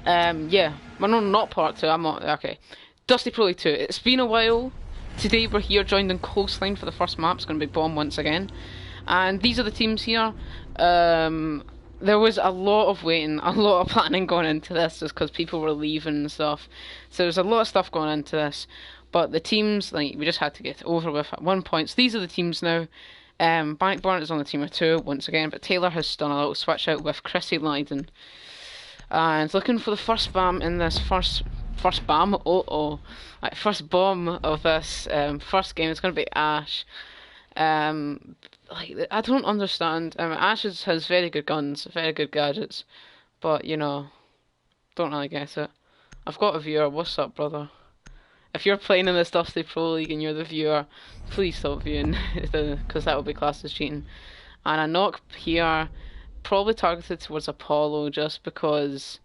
Yeah. Well, no, not part two. I'm not. Okay. Dusty Pro League 2. It's been a while. Today we're here joined in Coastline for the first map. It's going to be Bomb once again. And these are the teams here. There was a lot of waiting, a lot of planning going into this just because people were leaving and stuff. So there's a lot of stuff going into this. But the teams, like, we just had to get over with at one point. So these are the teams now. Bankburn is on the team of two once again, but Taylor has done a little switch out with Chrissy Lydon. And looking for the first BAM in this first BAM, first bomb of this first game. It's going to be Ash. Like, I don't understand. Ash has very good guns, very good gadgets, but you know, don't really get it. I've got a viewer. What's up, brother? If you're playing in this Dusty Pro League and you're the viewer, please stop viewing, because that will be classed as cheating. And a knock here, probably targeted towards Apollo, just because,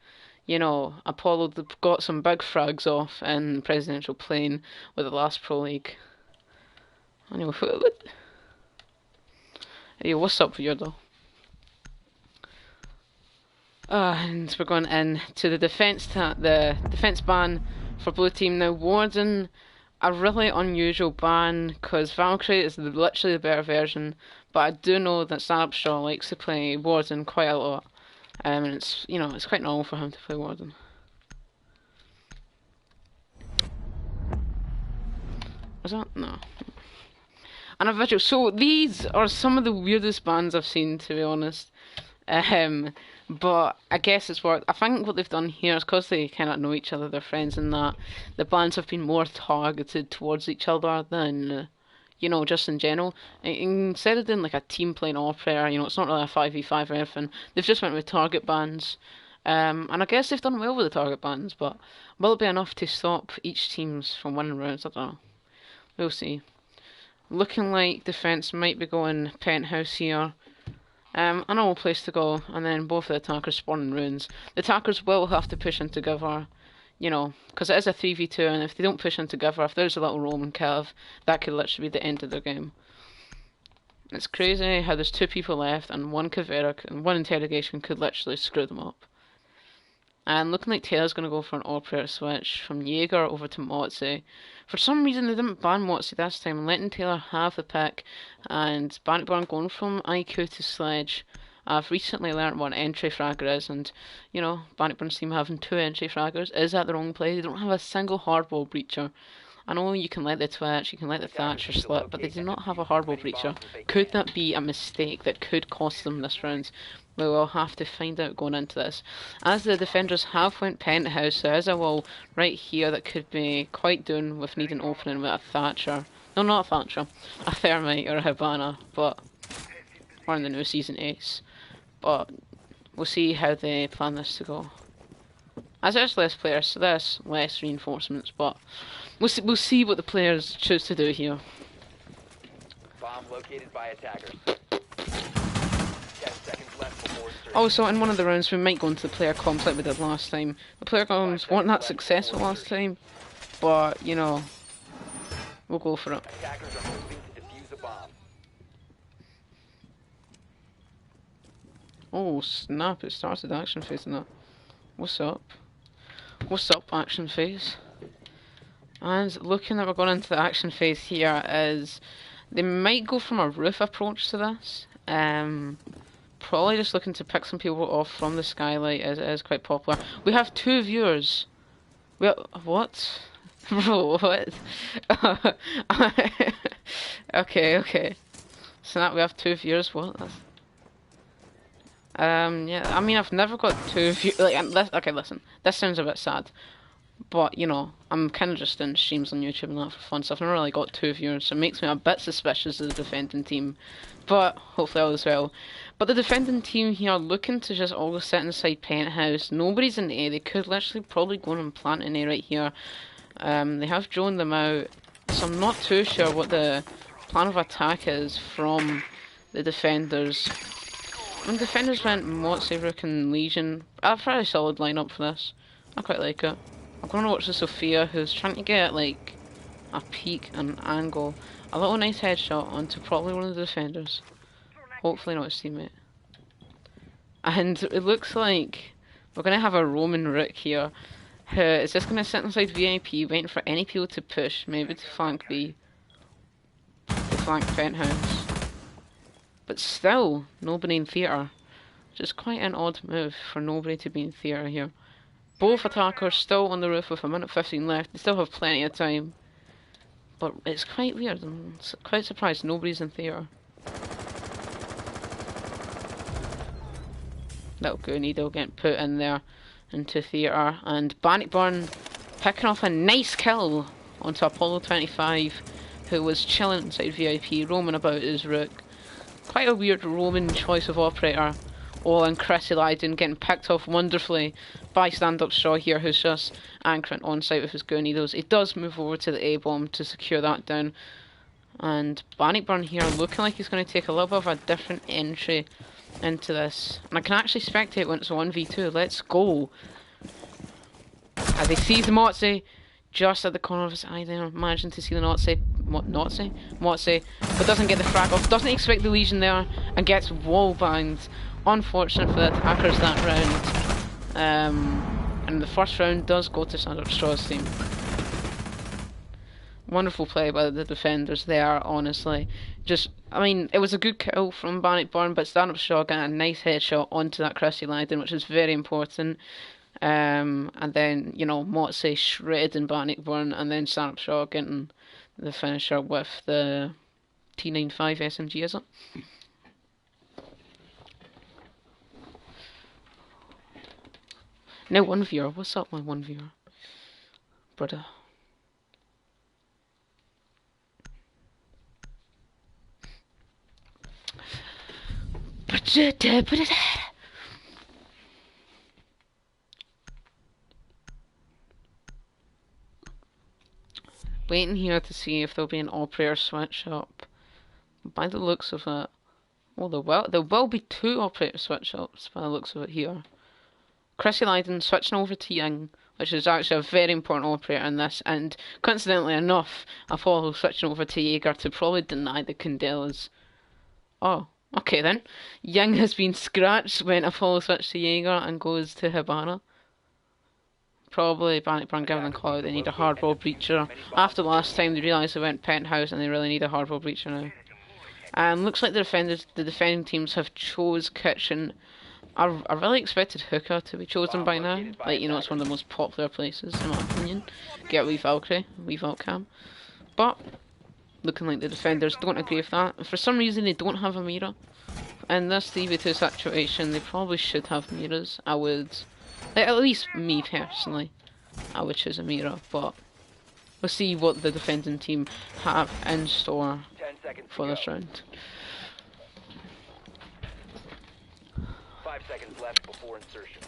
you know, Apollo got some big frags off in Presidential Plane with the last Pro League. Anyway, hey, what's up, viewer, though? And we're going in to the defense ban for blue team now. Warden, a really unusual ban because Valkyrie is literally the better version, but I do know that Snapshaw likes to play Warden quite a lot, and it's, you know, it's quite normal for him to play Warden. Was that? No. And a visual. So these are some of the weirdest bans I've seen, to be honest. But I guess it's worked. I think what they've done here is because they kind of know each other, they're friends, and that the bans have been more targeted towards each other than, you know, just in general. Instead of doing like a team playing Opera, you know, it's not really a 5v5 or anything. They've just went with target bans. And I guess they've done well with the target bans, but will it be enough to stop each teams from winning rounds? I don't know. We'll see. Looking like defense might be going penthouse here. A normal place to go, and then both the attackers spawn in ruins. The attackers will have to push in together, you know, because it is a 3v2, and if they don't push in together, if there's a little Roman cav, that could literally be the end of their game. It's crazy how there's two people left, and one Kaveric and one interrogation could literally screw them up. And looking like Taylor's going to go for an operator switch from Jaeger over to Motzi. For some reason they didn't ban Motzi this time, letting Taylor have the pick, and Bannockburn going from IQ to Sledge. I've recently learnt what an entry fragger is, and, you know, Bannockburn's team having two entry fraggers is that the wrong play. They don't have a single hardball breacher. I know you can let the Twitch, you can let the Thatcher slip, but they do not have a hardball breacher. Could that be a mistake that could cost them this round? We will have to find out going into this. As the defenders have went penthouse, there is a wall right here that could be quite doing with needing opening with a Thatcher. No, not a Thatcher. A Thermite or a Habana, but... or in the new season ace. But we'll see how they plan this to go. As there's less players, so there's less reinforcements, but we'll see what the players choose to do here. Bomb located by attackers. 10 seconds left before insertion. Also, in one of the rounds, we might go into the player comps like we did last time. The player comps weren't that successful last time, but, you know, we'll go for it. Attackers are moving to defuse a bomb. Oh, snap, it started action phase in that. What's up? What's up, action phase? And looking that we're going into the action phase here is they might go from a roof approach to this. Probably just looking to pick some people off from the skylight as it is quite popular. We have two viewers. What? Bro, what? Okay. So now we have two viewers. What? Yeah, I mean, I've never got two views. Like, okay, listen, this sounds a bit sad, but, you know, I'm kind of just in streams on YouTube and that for fun, so I've never really got two viewers, so it makes me a bit suspicious of the defending team, but hopefully all is well. But the defending team here are looking to just all sit inside penthouse. Nobody's in A. They could literally probably go and plant an A right here. They have droned them out, so I'm not too sure what the plan of attack is from the defenders. And defenders went Motzi, Rook and Legion. A very solid lineup for this. I quite like it. I'm going to watch the Sophia, who's trying to get, like, a peek and an angle. A little nice headshot onto probably one of the defenders. Hopefully not his teammate. And it looks like We're going to have a Roman Rook here, who is just going to sit inside VIP, waiting for any people to push, maybe to flank B, to flank Penthouse. But still, nobody in theatre. Which is quite an odd move for nobody to be in theatre here. Both attackers still on the roof with a minute 15 left. They still have plenty of time. But it's quite weird. I'm quite surprised nobody's in theatre. Little Goonido getting put in there into theatre. And Bannockburn picking off a nice kill onto Apollo 25, who was chilling inside VIP, roaming about his Rook. Quite a weird Roman choice of operator. Oh, and Chrissy Lydon getting picked off wonderfully by Stand-Up Straw here, who's just anchoring on site with his Goonidos. He does move over to the A-bomb to secure that down. And Bannockburn here looking like he's going to take a little bit of a different entry into this. And I can actually spectate when it's 1v2. Let's go. As he sees the Motzi just at the corner of his eye there, managing to see the Motzi, but doesn't get the frag off, doesn't expect the Legion there, and gets wall banged. Unfortunate for the attackers that round. And the first round does go to Stand-Up Straw's team. Wonderful play by the defenders there, honestly. I mean, it was a good kill from Bannockburn, but Stand-Up Straw got a nice headshot onto that Chrissy Lydon, which is very important. And then, you know, Motzi shredding Bannockburn, and then Stand-Up Straw getting the finisher with the T95 SMG, is it? Now one viewer, what's up my one viewer? Brother. Waiting here to see if there'll be an operator switch up. By the looks of it, well, there will be two operator switch ups by the looks of it here. Chrissy Lydon switching over to Young, which is actually a very important operator in this, and coincidentally enough, Apollo switching over to Jaeger to probably deny the Candelas. Oh, okay then. Young has been scratched when Apollo switches to Jaeger and goes to Hibana. Probably Bannockburn giving them a call out, they need a hardball breacher. After last time they realised they went Penthouse and they really need a hardball breacher now. Looks like the defending teams have chose Kitchen. I really expected Hookah to be chosen by now. Like, you know, it's one of the most popular places, in my opinion. Get wee Valkyrie, wee Valcam. But, looking like the defenders don't agree with that. For some reason, they don't have a mirror. In this 3v2 situation, they probably should have mirrors. I would, like, at least me personally, I would choose a mirror. But, we'll see what the defending team have in store for this round. 5 seconds left before insertion.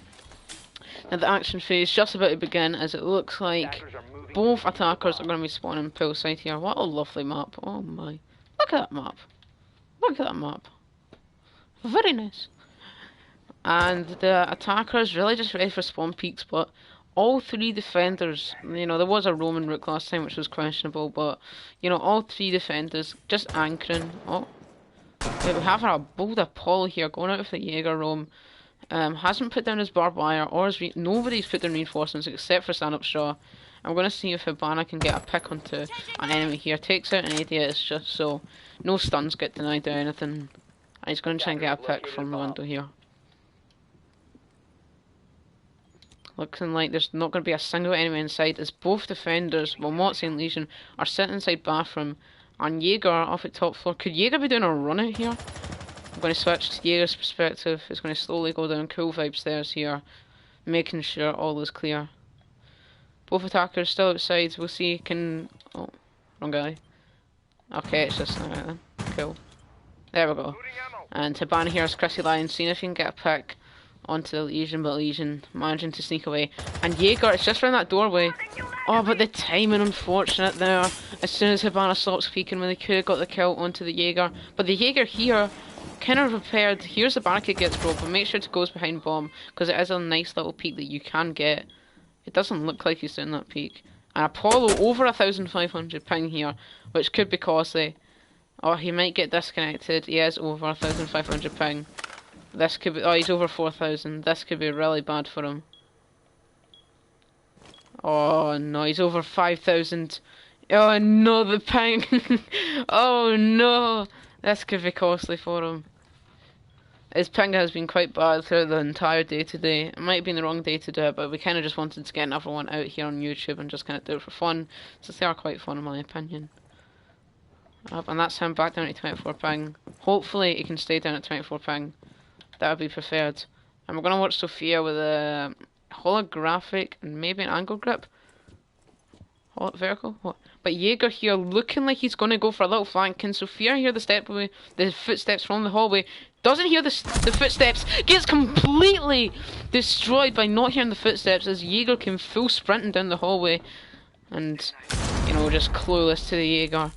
Now the action phase just about to begin, as it looks like both attackers are going to be spawning poolside here. What a lovely map. Oh my. Look at that map. Look at that map. Very nice. And the attackers really just ready for spawn peaks, but all three defenders, you know, there was a Roman Rook last time which was questionable, but, you know, all three defenders just anchoring. Oh. We have our bold Apollo here going out of the Jaeger roam. Hasn't put down his barbed wire or his nobody's put down reinforcements except for Stand-Up Straw. I'm going to see if Hibana can get a pick onto an enemy here. Takes out an idiot, it's just so no stuns get denied or anything. And he's going to try and get a pick from the window here. Looking like there's not going to be a single enemy inside as both defenders, well, Motzi and Legion, are sitting inside bathroom. And Jaeger off at top floor. Could Jaeger be doing a run out here? I'm going to switch to Jaeger's perspective. It's going to slowly go down. Cool vibes stairs here. Making sure all is clear. Both attackers still outside. We'll see. Can... Oh, wrong guy. Okay, it's just... Alright then. Cool. There we go. And Hibana here is Chrissy Lydon, seeing if he can get a pick onto the Legion, but Legion managing to sneak away. And Jaeger, it's just around that doorway. Oh, but the timing, unfortunate there. As soon as Hibana stops peeking, when they could have got the kill onto the Jaeger. But the Jaeger here, kind of prepared. Here's the barricade gets broke, but make sure it goes behind bomb, because it is a nice little peek that you can get. It doesn't look like he's doing that peek. And Apollo over 1,500 ping here, which could be costly. Or he might get disconnected. He is over 1,500 ping. This could be. Oh, he's over 4,000. This could be really bad for him. Oh no, he's over 5,000. Oh no, the ping. Oh no, this could be costly for him. His ping has been quite bad throughout the entire day today. It might have been the wrong day to do it, but we kind of just wanted to get another one out here on YouTube and just kind of do it for fun, since they are quite fun in my opinion. And that's him back down to 24 ping. Hopefully he can stay down at 24 ping. That would be preferred. And we're going to watch Sophia with a holographic and maybe an angle grip. Vertical? What? But Jaeger here looking like he's going to go for a little flank. Can Sophia hear the footsteps from the hallway? Doesn't hear the footsteps. Gets completely destroyed by not hearing the footsteps as Jaeger came full sprinting down the hallway. And, you know, just clueless to the Jaeger.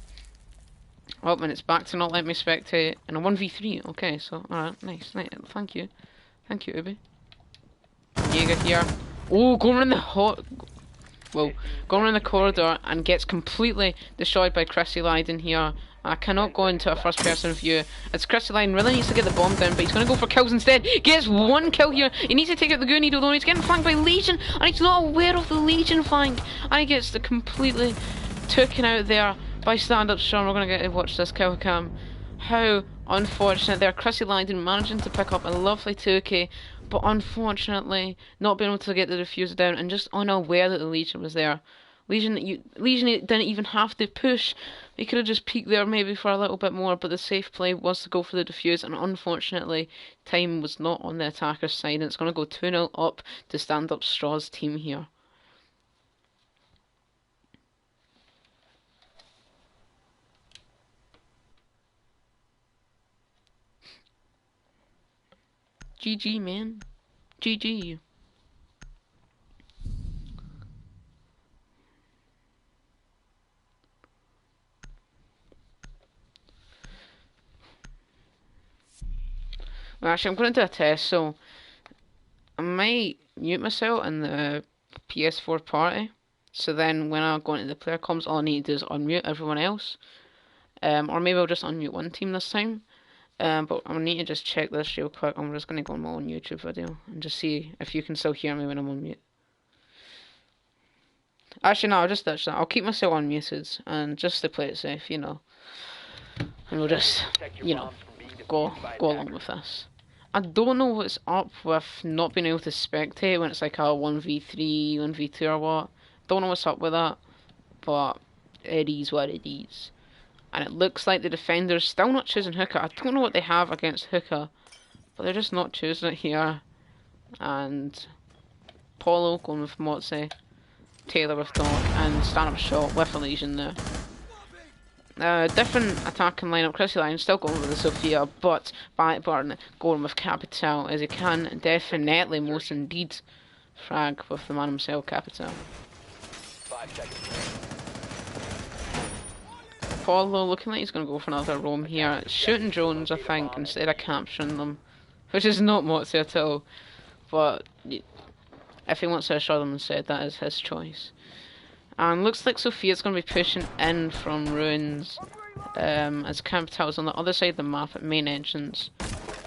Oh, and it's back to not let me spectate in a 1v3. Okay, so, alright, nice. Thank you. Thank you, Ubi. Jaeger here. Oh, going around the corridor and gets completely destroyed by Chrissy Lydon here. I cannot go into a first person view. It's Chrissy Lydon really needs to get the bomb down, but he's going to go for kills instead. Gets one kill here. He needs to take out the goo needle though. He's getting flanked by Legion and he's not aware of the Legion flank. And he gets the completely taken out there by Stand Up Strong. We're going to get to watch this kill cam. How unfortunate there. Chrissy Lydon managing to pick up a lovely 2k, but unfortunately not being able to get the diffuser down and just unaware that the Legion was there. Legion didn't even have to push. He could have just peeked there maybe for a little bit more, but the safe play was to go for the defuse, and unfortunately time was not on the attacker's side, and it's going to go 2-0 up to Stand Up Straw's team here. GG, man. GG. Well, actually, I'm going to do a test, so I might mute myself in the PS4 party, so then when I go into the player comms, all I need to do is unmute everyone else. Or maybe I'll just unmute one team this time. But I need to just check this real quick. I'm just going to go on my own YouTube video and just see if you can still hear me when I'm on mute. Actually, no, I'll just ditch that. I'll keep myself unmuted and just to play it safe, you know. And we'll just, you know, go along with this. I don't know what's up with not being able to spectate when it's like a 1v3, 1v2 or what. Don't know what's up with that, but it is what it is. And it looks like the defender's still not choosing Hookah. I don't know what they have against Hookah, but they're just not choosing it here. And Paulo going with Motzi, Taylor with Doc, and Stand Up Shot with a Legion there. Different attacking lineup. Chrissy Lydon still going with the Sophia, but Blackburn going with Capital, as he can definitely most indeed frag with the man himself, Capital. 5 seconds. Paulo looking like he's going to go for another roam here, shooting drones I think instead of capturing them, which is not Motzi at all, but if he wants to assure them instead, that is his choice. And looks like Sophia's going to be pushing in from ruins, as Capital's on the other side of the map at main entrance.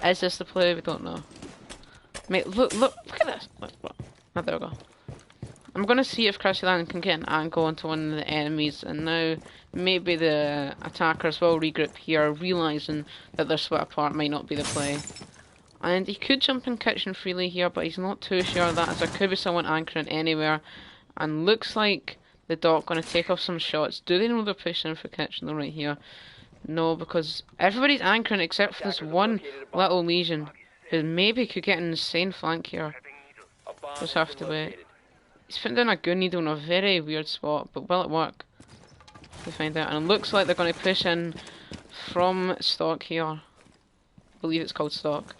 Is this the play? We don't know. Mate, look at this. Look. Oh, there we go. I'm going to see if Chrissy Lydon can get an angle onto one of the enemies, and now maybe the attackers will regroup here, realising that their split apart might not be the play. And he could jump in kitchen freely here, but he's not too sure of that, as there could be someone anchoring anywhere. And looks like the Doc going to take off some shots. Do they know they're pushing for kitchen though right here? No, because everybody's anchoring except for this one little Legion, who maybe could get an insane flank here. Just have to wait. He's putting down a gun needle in a very weird spot, but will it work? We find out. And it looks like they're going to push in from stock here. I believe it's called stock.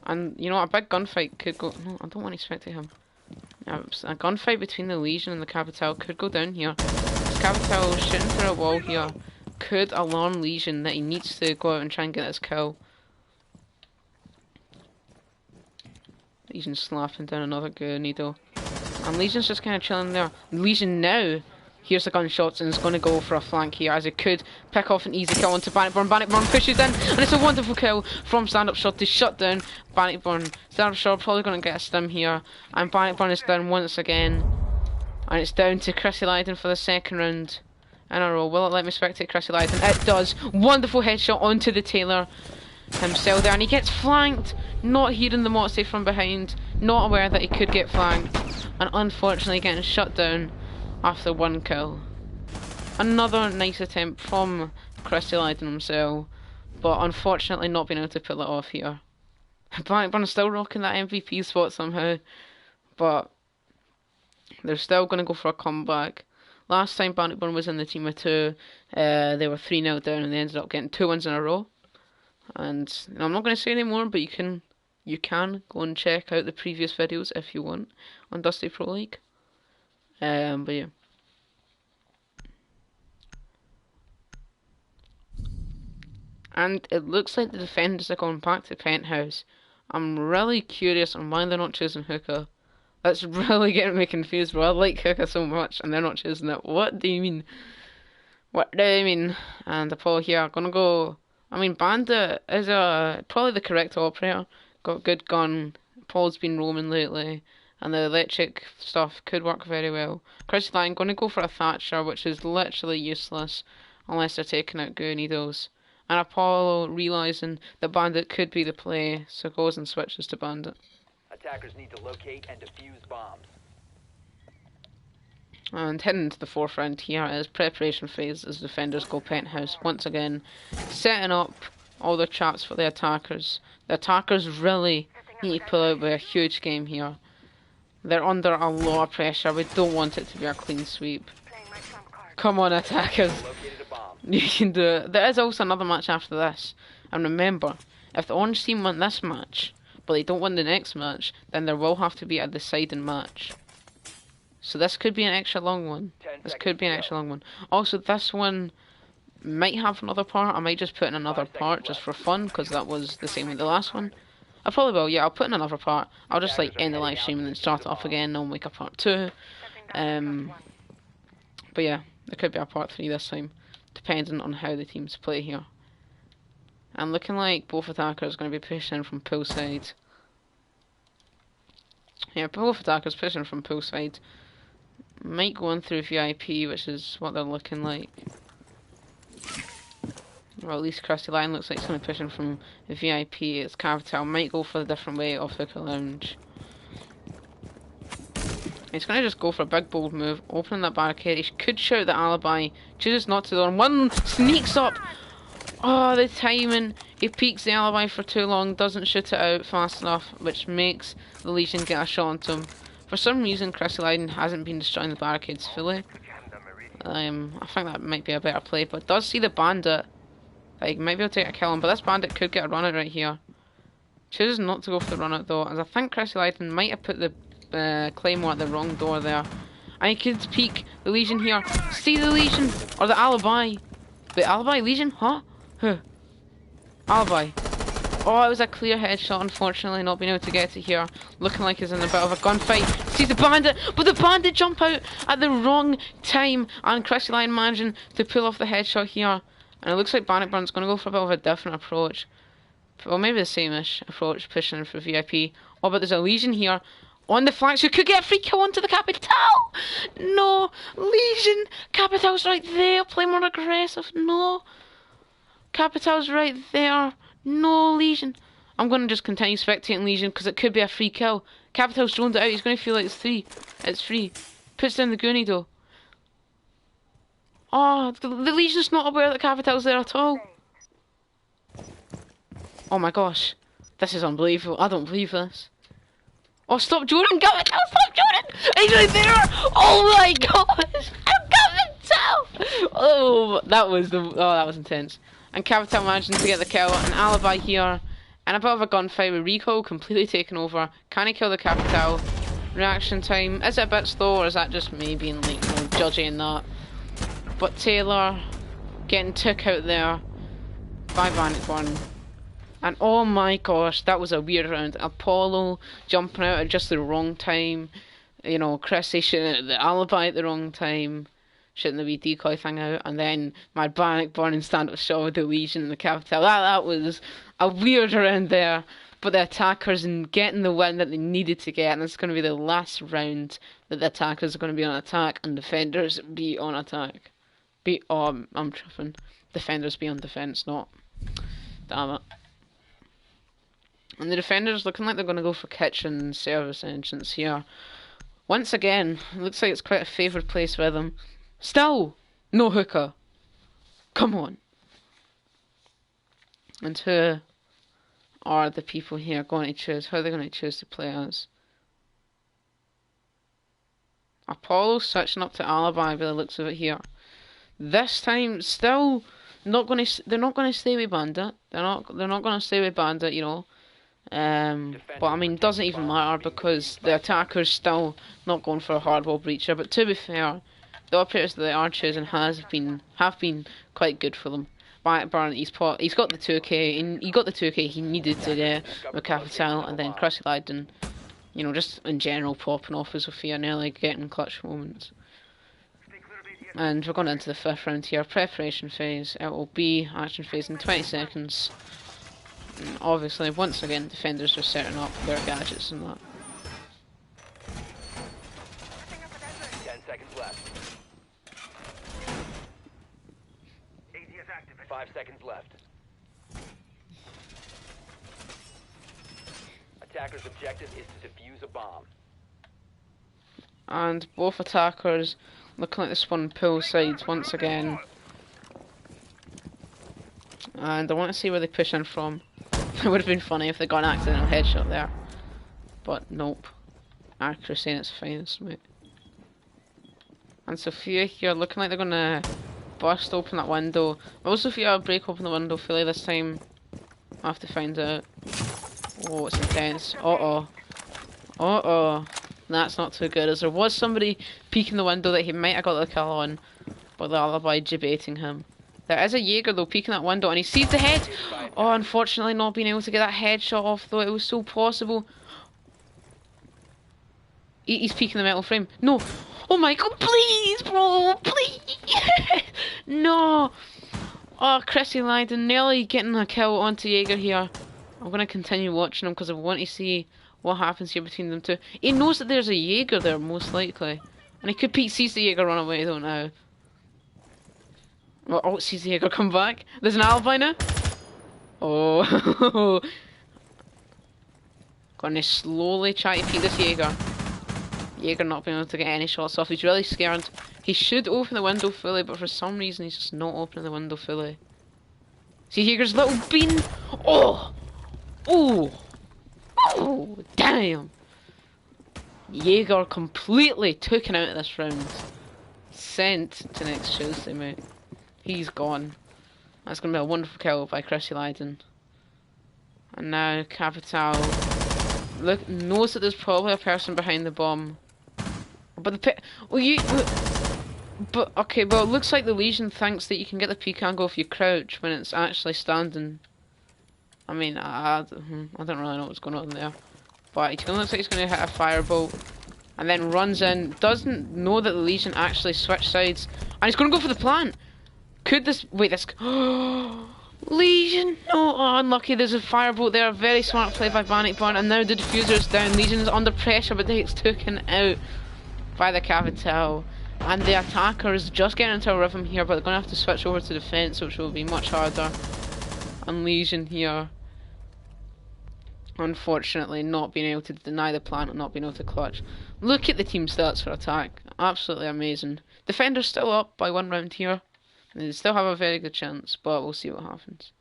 And, you know, a big gunfight could go... No, I don't want to spectate him. Yeah, a gunfight between the Legion and the Capital could go down here. This Capital shooting through a wall here could alarm Legion that he needs to go out and try and get his kill. Legion slapping down another good needle. And Legion's just kind of chilling there. Legion now Here's the gunshots, and he's going to go for a flank here, as he could pick off an easy kill onto Bannockburn. Bannockburn pushes in, and it's a wonderful kill from Stand Up Shot to shut down Bannockburn. Stand Up Shot probably going to get a stim here, and Bannockburn is down once again. And it's down to Chrissy Lydon for the second round in a row. Will it let me spectate Chrissy Lydon? It does. Wonderful headshot onto the Taylor himself there, and he gets flanked. Not hearing the Motsy from behind, not aware that he could get flanked, and unfortunately getting shut down after one kill. Another nice attempt from Chrissy Lydon himself, but unfortunately not being able to pull it off here. Blackburn is still rocking that MVP spot somehow, but they're still going to go for a comeback. Last time Bannockburn was in the team of two, they were 3-0 down and they ended up getting 2 wins in a row. And I'm not going to say any more, but you can go and check out the previous videos if you want on Dusty Pro League. But yeah. And it looks like the defenders are going back to Penthouse. I'm really curious on why they're not choosing Hookah. That's really getting me confused, bro. I like Hookah so much and they're not choosing it. What do you mean? What do you mean? And Apollo here, gonna go. I mean, Bandit is probably the correct operator. Got good gun. Paul's been roaming lately, and the electric stuff could work very well. Chrissy Lydon gonna go for a Thatcher, which is literally useless unless they're taking out goo needles. And Apollo realizing that Bandit could be the play, so goes and switches to Bandit. Attackers need to locate and defuse bombs. And heading into the fourth round here is preparation phase as defenders go Penthouse once again, setting up all their traps for the attackers. The attackers really need to pull out with a huge game here. They're under a lot of pressure. We don't want it to be a clean sweep. Come on, attackers. You can do it. There is also another match after this. And remember, if the orange team win this match, but they don't win the next match, then there will have to be a deciding match. So this could be an extra long one. This could be an extra long one. Also, this one might have another part. I might just put in another part just for fun, because that was the same with the last one. I probably will, yeah, I'll put in another part. I'll just like end the live stream and then start it off again, and I'll make a part 2. But yeah, there could be a part 3 this time, depending on how the teams play here. And looking like both attackers are going to be pushing in from poolside. Yeah, both attackers pushing from poolside. Might go in through VIP, which is what they're looking like. Or at least Chrissy Lydon looks like somebody pushing from VIP. It's Cavital. Might go for a different way off Hookah Lounge. He's going to just go for a big bold move, opening that barricade. He could shout the alibi, chooses not to though, and one sneaks up. Oh, the timing. He peeks the alibi for too long, doesn't shoot it out fast enough, which makes the Legion get a shot onto him. For some reason, Chrissy Lydon hasn't been destroying the barricades fully. I think that might be a better play, but does see the Bandit. Like, maybe I'll take a kill him, but this Bandit could get a run out right here. Chooses not to go for the run out though, as I think Chrissy Lydon might have put the Claymore at the wrong door there. And he could peek the Legion here. See the Legion! Or the alibi. The alibi Legion? Huh? Huh. Alibi. Oh, it was a clear headshot, unfortunately, not being able to get it here. Looking like he's in a bit of a gunfight. Sees the Bandit, but the Bandit jump out at the wrong time. And Chrissy Lydon managing to pull off the headshot here. And it looks like Bannockburn's going to go for a bit of a different approach. Well, maybe the same-ish approach, pushing for VIP. Oh, but there's a Legion here on the flanks who could get a free kill onto the Capital. No, Legion. Capital's right there. Play more aggressive. No. Capital's right there. No, Legion. I'm going to just continue spectating Legion because it could be a free kill. Capital's droned it out. He's going to feel like it's 3. It's free. Puts down the Goonie though. Oh, the Legion's not aware that Capital's there at all. Oh my gosh. This is unbelievable. I don't believe this. Oh, stop Jordan! Capital, stop Jordan! He's right there! Oh my gosh! Capital! Oh, that was intense. And Capital managing to get the kill. An alibi here. And a bit of a gunfight with recoil completely taken over. Can he kill the Capital? Reaction time. Is it a bit slow, or is that just me being like more judgy in that? But Taylor getting took out there by Bannockburn. And oh my gosh, that was a weird round. Apollo jumping out at just the wrong time. You know, Chrissy shooting at the alibi at the wrong time. shooting the wee decoy thing out, and then my panic burning stand-up shot with the Legion and the Capital. That was a weird round there, but the attackers and getting the win that they needed to get, and it's going to be the last round that the attackers are going to be on attack and defenders be on attack. I'm tripping. Defenders be on defense, not. Damn it. And the defenders looking like they're going to go for kitchen service entrance here. Once again, it looks like it's quite a favoured place for them. Still, no hookah. Come on. And who are the people here going to choose? Who are they going to choose to play as? Apollo switching up to Alibi by the looks of it here. This time, still not going to. They're not going to stay with Bandit. They're not going to stay with Bandit. You know. But I mean, it doesn't even matter because the attacker's still not going for a hardwall breacher. But to be fair, the operators that they are choosing have been quite good for them. Barnett, he's got the 2K, and he got the 2K he needed to get with Capital, and then Chrissy Lydon, you know, just in general popping off as Sophia Nelly, getting clutch moments. And we're going into the 5th round here, preparation phase. It will be action phase in 20 seconds. And obviously, once again, defenders are setting up their gadgets and that. 10 seconds left. 5 seconds left. Attacker's objective is to defuse a bomb. And both attackers looking like they spun pull sides once again. And I want to see where they push in from. It would have been funny if they got an accidental headshot there. But nope. Accuracy in its finest, mate. And Sophia here looking like they're gonna bust open that window. Will Sophia break open the window fully this time? I have to find out. Oh, it's intense. Uh-oh. Uh-oh. That's not too good, as there was somebody peeking the window that he might have got the kill on, but the Alibi debating him. There is a Jaeger though peeking that window and he sees the head! Oh, unfortunately not being able to get that headshot off though, it was so possible. He's peeking the metal frame. No! Oh my god, please bro! Please! No! Oh, Chrissy Lydon nearly getting a kill onto Jaeger here. I'm gonna continue watching him because I want to see what happens here between them two. He knows that there's a Jaeger there, most likely. And he could sees the Jaeger run away though now. Oh, sees the Jaeger come back. There's an Alibi now. Oh. Gonna slowly try to peek this Jaeger. Jaeger not being able to get any shots off. He's really scared. He should open the window fully, but for some reason he's just not opening the window fully. See Jaeger's little bean. Oh! Oh! Oh! Damn! Jaeger completely taken out of this round. Sent to next Tuesday, mate. He's gone. That's going to be a wonderful kill by Chrissy Lydon. And now Capital knows that there's probably a person behind the bomb. But but okay, well it looks like the Legion thinks that you can get the peek angle if you crouch when it's actually standing. I mean, I don't really know what's going on there. But it looks like he's going to hit a firebolt. And then runs in, doesn't know that the Legion actually switched sides. And he's going to go for the plant. Could this... Wait, this... Legion! No, oh, unlucky. There's a firebolt there. Very smart play by Bannockburn. And now the diffuser is down. Legion is under pressure, but it's taken out by the Capital. And the attacker is just getting into a rhythm here, but they're going to have to switch over to defense, which will be much harder. And Legion here, unfortunately, not being able to deny the plant and not being able to clutch. Look at the team stats for attack. Absolutely amazing. Defenders still up by 1 round here. They still have a very good chance, but we'll see what happens.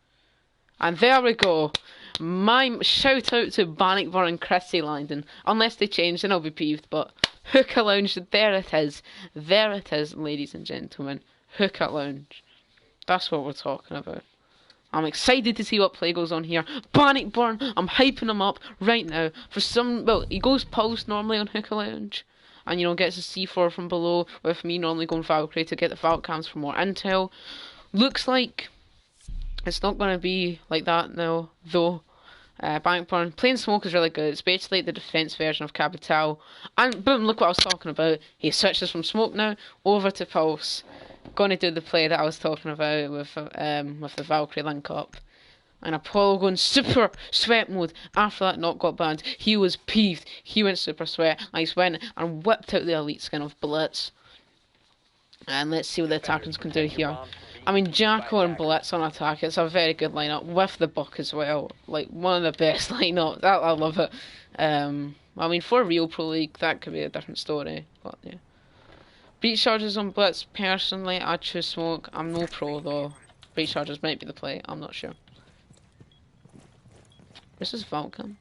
And there we go. My shout out to Bannockburn and Chrissy Lydon. Unless they change, then I'll be peeved. But Hookah Lounge, there it is. There it is, ladies and gentlemen. Hookah Lounge. That's what we're talking about. I'm excited to see what play goes on here. Bannockburn, I'm hyping him up right now. For some, well, he goes pulse normally on Hookah Lounge. And, you know, gets a C4 from below, with me normally going Valkyrie to get the Valk cams for more intel. Looks like it's not going to be like that now, though. Bankburn. Plain Smoke is really good. It's basically the defense version of Capital. And boom, look what I was talking about. He switches from Smoke now over to Pulse. Going to do the play that I was talking about with the Valkyrie link up. And Apollo going super sweat mode. After that knock got banned, he was peeved. He went super sweat. Ice went and whipped out the elite skin of Blitz. And let's see what the attackers can do here. I mean, Jacko and Blitz on attack, it's a very good lineup, with the Buck as well. Like, one of the best lineups. I love it. I mean, for real Pro League, that could be a different story. But, yeah. Breach charges on Blitz, personally, I'd choose Smoke. I'm no pro, though. Breach charges might be the play, I'm not sure. This is Vulcan.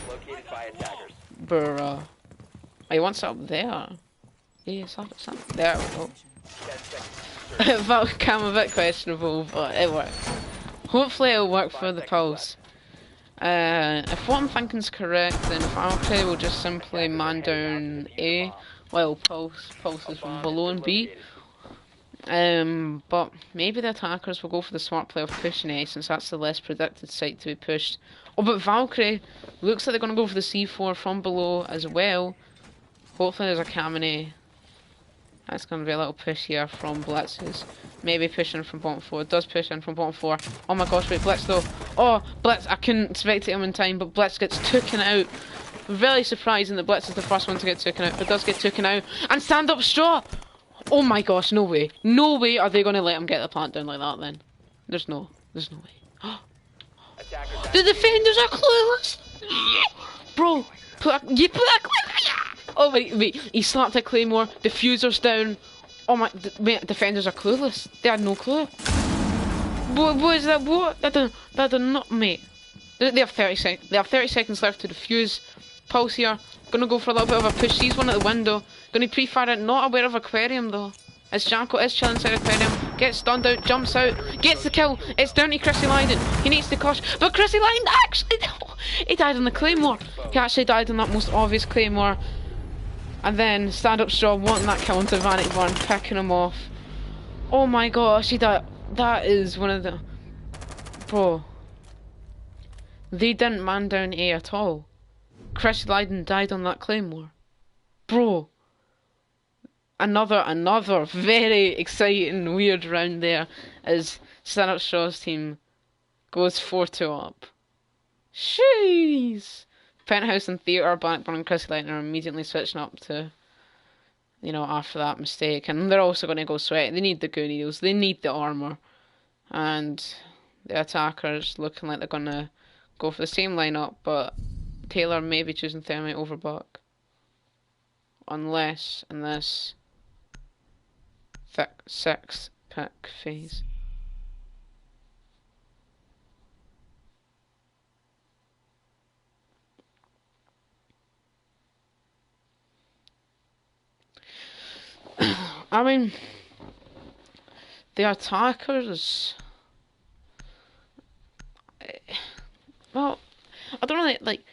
Located by attackers. Bruh. Oh, he wants it up there. Yeah, it's up there. Oh. 10 seconds. Vulcan a bit questionable, but it worked. Hopefully it'll work for the Pulse. If what I'm thinking is correct, then Valkyrie will just simply man down A, while Pulse is from below and B. But maybe the attackers will go for the smart play of pushing A, since that's the less predicted site to be pushed. Oh, but Valkyrie looks like they're going to go for the C4 from below as well. Hopefully there's a cam in A. That's going to be a little push here from Blitz's. Maybe pushing from bottom 4. It does push in from bottom 4. Oh my gosh, wait, Blitz though. Oh, Blitz, I couldn't spectate him in time, but Blitz gets taken out. Really surprising that Blitz is the first one to get taken out, but does get taken out. And stand up straw! Oh my gosh, no way. No way are they going to let him get the plant down like that then. There's no way. The defenders are clueless! Bro, you put that claymore! Oh wait, he slapped a claymore, diffuser's down. Oh my, wait, defenders are clueless. They had no clue. What is that? What? That did not, mate. They have 30 seconds. They have 30 seconds left to defuse. Pulse here. Gonna go for a little bit of a push. Sees one at the window. Gonna pre-fire it. Not aware of aquarium though. As Janko is chilling inside aquarium. Gets stunned out. Jumps out. Gets the kill. It's down to Chrissy Lyden. He needs to clutch. But Chrissy Lyden actually... He died on the claymore. He actually died on that most obvious claymore. And then stand up straw wanting that kill into Vanity Burn. Picking him off. Oh my gosh. He died. That is one of the... Bro. They didn't man down A at all. Chris Lyden died on that claymore. Bro. Another very exciting weird round there as Stand Up Straw's team goes 4-2 up. Jeez. Penthouse and Theatre, Blackburn and Chris Lyden are immediately switching up to, you know, after that mistake. And they're also going to go sweat. They need the goo needles. They need the armour. And the attackers looking like they're going to go for the same lineup, but Taylor may be choosing Thermite over Buck. Unless in this thick 6-pick phase. I mean, the attackers... Well, I don't really, like,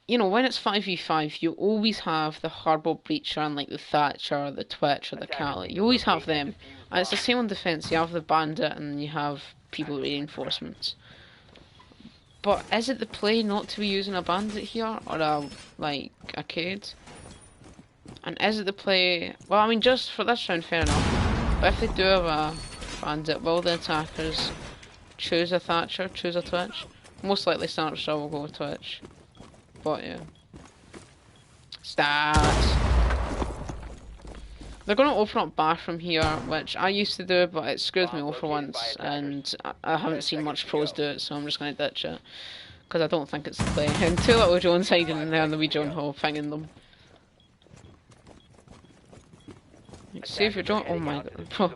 you know, when it's 5v5, you always have the Harbo Breacher and, like, the Thatcher, the Twitch, or the Cali. You always have them. And it's the same on defense. You have the Bandit and you have people with reinforcements. But is it the play not to be using a Bandit here, or a Cade? And is it the play... Well, I mean, just for this round, fair enough. But if they do have a Bandit, will the attackers choose a Thatcher, choose a Twitch? Most likely Stand Up Straw will go with Twitch. But yeah. Stats! They're going to open up bathroom here, which I used to do, but it screwed me over once, and I haven't seen much pros do it, so I'm just going to ditch it. Because I don't think it's the play. And two little Jones hiding in there in the wee Joan hole, pinging them. See if you're Jones. Oh my god.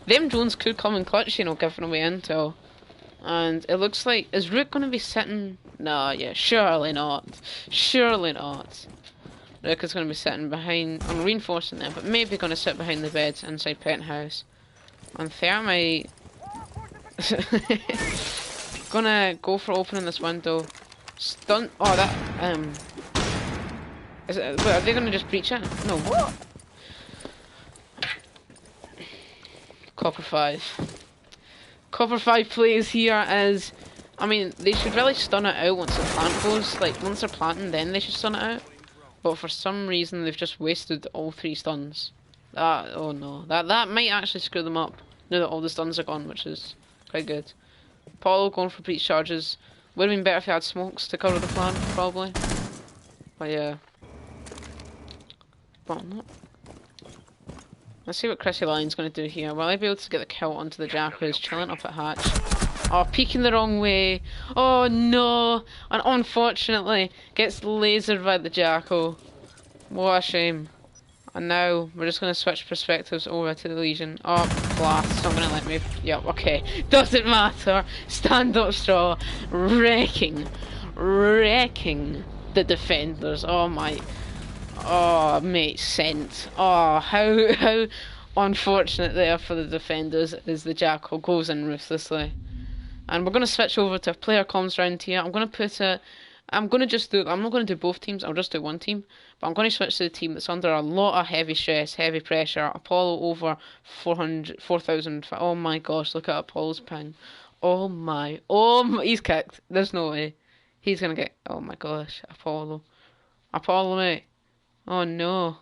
Them Jones could come in clutch, you know, giving away intel. And it looks like, is Rook going to be sitting? Nah, yeah, surely not. Surely not. Rook is going to be sitting behind, I'm reinforcing them, but maybe going to sit behind the beds inside Penthouse. And Thermite... gonna go for opening this window. Stunt... Oh, that... Is it, wait, are they going to just breach it? No. Copper 5. Copper 5 plays here is... I mean, they should really stun it out once the plant goes. Like, once they're planting, then they should stun it out. But for some reason, they've just wasted all 3 stuns. Oh no. That might actually screw them up, now that all the stuns are gone, which is quite good. Apollo going for breach charges. Would have been better if he had smokes to cover the plant, probably. But yeah. But not. Let's see what Chrissy Lion's going to do here. Will I be able to get the kill onto the Jack who's chilling up at hatch? Oh, peeking the wrong way. Oh no! And unfortunately, gets lasered by the Jackal. What a shame. And now, we're just going to switch perspectives over to the Legion. Oh, blast. It's not going to let me... Yep, okay. Doesn't matter. Stand up straw. Wrecking the defenders. Oh my... Oh, mate, sent. Oh, how unfortunate there for the defenders as the Jackal goes in ruthlessly. And we're going to switch over to a player comms round here. I'm going to put it... I'm going to just do... I'm not going to do both teams. I'll just do one team. But I'm going to switch to the team that's under a lot of heavy stress, heavy pressure. Apollo over 4,000... Oh my gosh, look at Apollo's ping. Oh my... He's kicked. There's no way. He's going to get... Oh my gosh, Apollo. Apollo, mate. Oh no.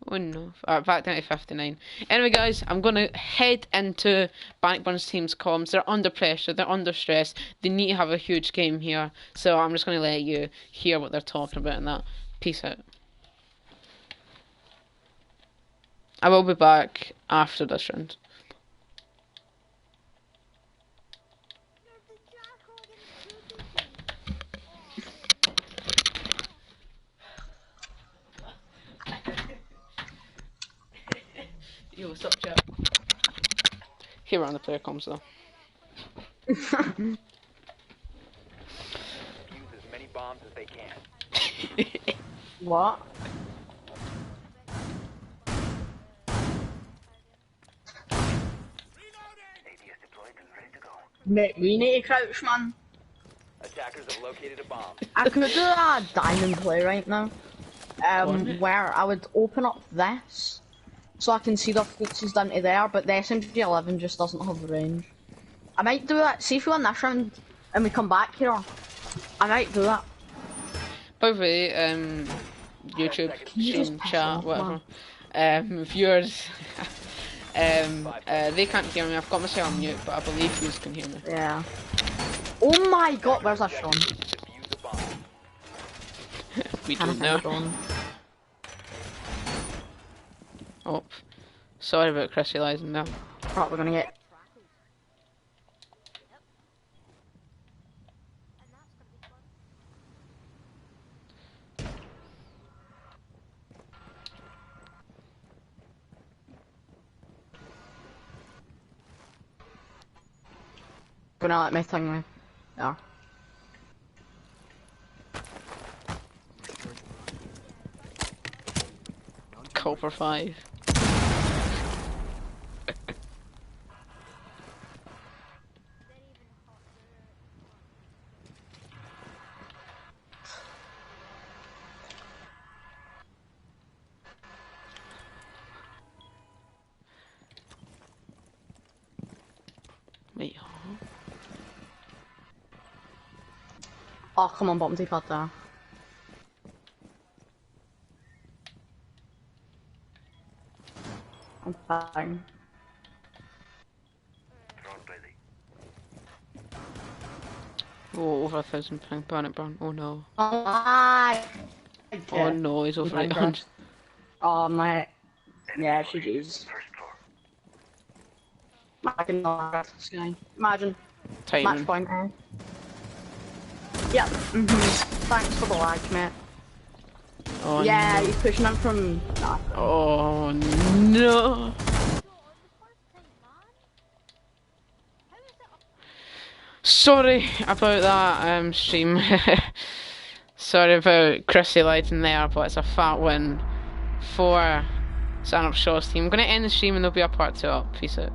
Oh no. Alright, back down to 59. Anyway guys, I'm going to head into Bankburn's team's comms. They're under pressure, they're under stress. They need to have a huge game here. So I'm just going to let you hear what they're talking about and that. Peace out. I will be back after this round. Yo, what's up, chat? Here we're on the player comms though. Use as many bombs as they can. What? Mate, we need to crouch, man. Attackers have located a bomb. I could do a diamond play right now. Where I would open up this, so I can see the features down to there, but the SMG-11 just doesn't have the range. I might do that. See if we win this round, and we come back here. I might do that. By the way, YouTube, stream, chat, whatever. Viewers, they can't hear me. I've got myself on mute, but I believe you can hear me. Yeah. Oh my god, where's that Sean? Defuse a bomb. We don't know. Oh, sorry about crystallizing now. Right, we're gonna get. Gonna let me thing me. Yeah. Copper 5. Wait, huh? Oh, come on, bottom deep out there. I'm fine. Oh, over 1,000 ping. Burn it, burn. Oh no. Oh my! Oh no, he's over 800. Oh my. Yeah, GG's. Imagine this guy. Imagine. Match Timing. point, eh? Yep. Thanks for the lag, mate. Oh Yeah, no. he's pushing him from. Nah. Oh no. Sorry about that stream. Sorry about Chrissy lighting there, but it's a fat win for Stand Up Shaw's team. I'm going to end the stream and there'll be a part 2 up. Peace out.